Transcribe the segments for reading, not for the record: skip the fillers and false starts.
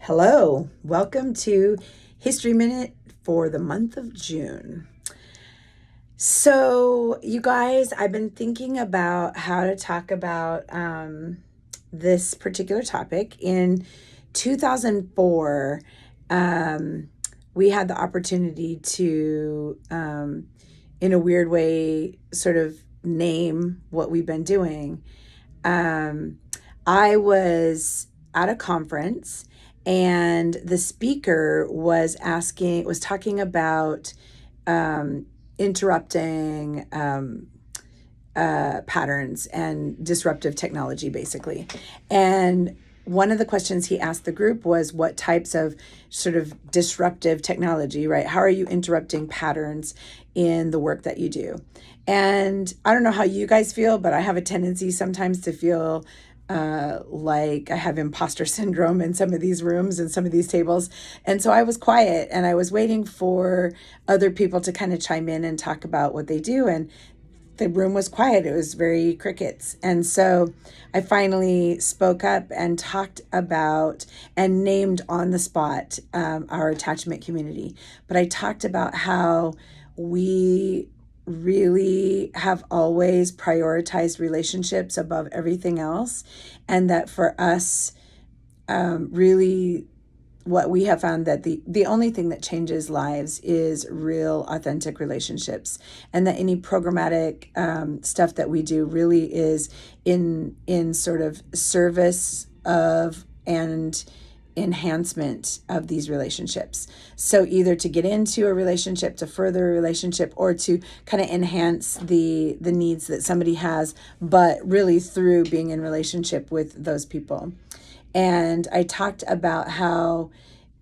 Hello, welcome to History Minute for the month of June. So, you guys, I've been thinking about how to talk about this particular topic. In 2004, we had the opportunity to, in a weird way, sort of name what we've been doing. I was at a conference and the speaker was talking about interrupting patterns and disruptive technology, basically. And one of the questions he asked the group was, what types of sort of disruptive technology, right? How are you interrupting patterns in the work that you do? And I don't know how you guys feel, but I have a tendency sometimes to feel like I have imposter syndrome in some of these rooms and some of these tables. And so I was quiet and I was waiting for other people to kind of chime in and talk about what they do. And the room was quiet. It was very crickets. And so I finally spoke up and talked about and named on the spot our attachment community. But I talked about how we really have always prioritized relationships above everything else, and that for us, really what we have found that the only thing that changes lives is real authentic relationships, and that any programmatic stuff that we do really is in sort of service of and enhancement of these relationships. So either to get into a relationship, to further a relationship, or to kind of enhance the needs that somebody has, but really through being in relationship with those people. And I talked about how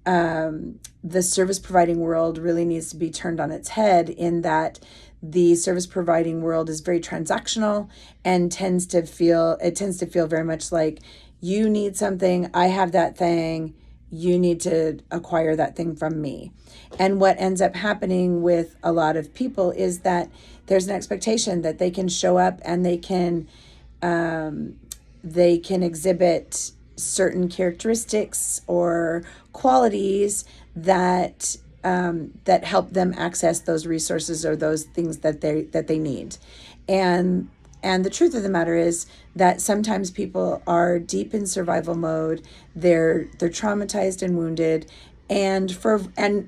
the service providing world really needs to be turned on its head, in that the service providing world is very transactional and tends to feel very much like, you need something, I have that thing, you need to acquire that thing from me. And what ends up happening with a lot of people is that there's an expectation that they can show up and they can exhibit certain characteristics or qualities that help them access those resources or those things that they need. And the truth of the matter is that sometimes people are deep in survival mode. They're traumatized and wounded, and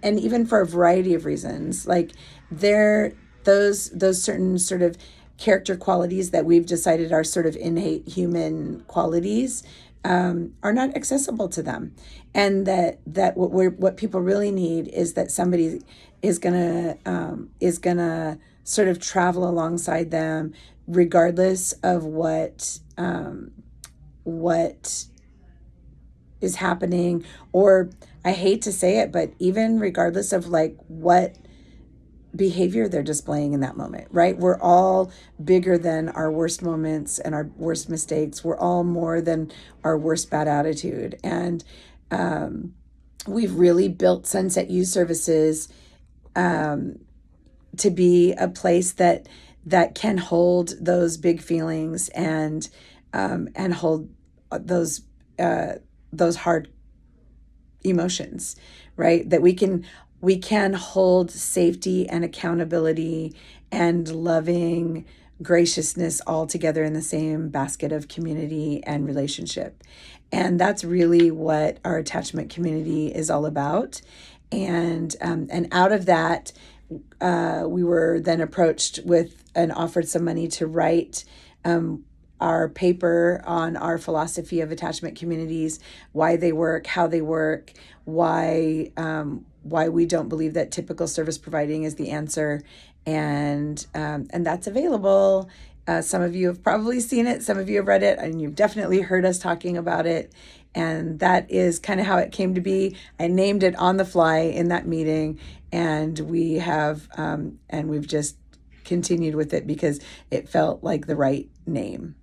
even for a variety of reasons. Like those certain sort of character qualities that we've decided are sort of innate human qualities are not accessible to them, and that what people really need is that somebody is gonna sort of travel alongside them, regardless of what is happening, or I hate to say it, but even regardless of like what behavior they're displaying in that moment, right? We're all bigger than our worst moments and our worst mistakes. We're all more than our worst bad attitude. And we've really built Sunset Youth Services to be a place that can hold those big feelings and hold those hard emotions, right? That we can hold safety and accountability and loving graciousness all together in the same basket of community and relationship. And that's really what our attachment community is all about. And out of that, we were then approached with and offered some money to write our paper on our philosophy of attachment communities, why they work, how they work, why we don't believe that typical service providing is the answer, and that's available. Some of you have probably seen it, some of you have read it, and you've definitely heard us talking about it. And that is kind of how it came to be. I named it on the fly in that meeting, and we've just continued with it because it felt like the right name.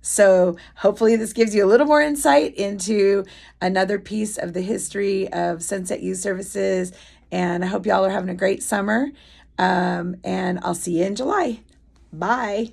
So hopefully this gives you a little more insight into another piece of the history of Sunset Youth Services. And I hope y'all are having a great summer. And I'll see you in July. Bye.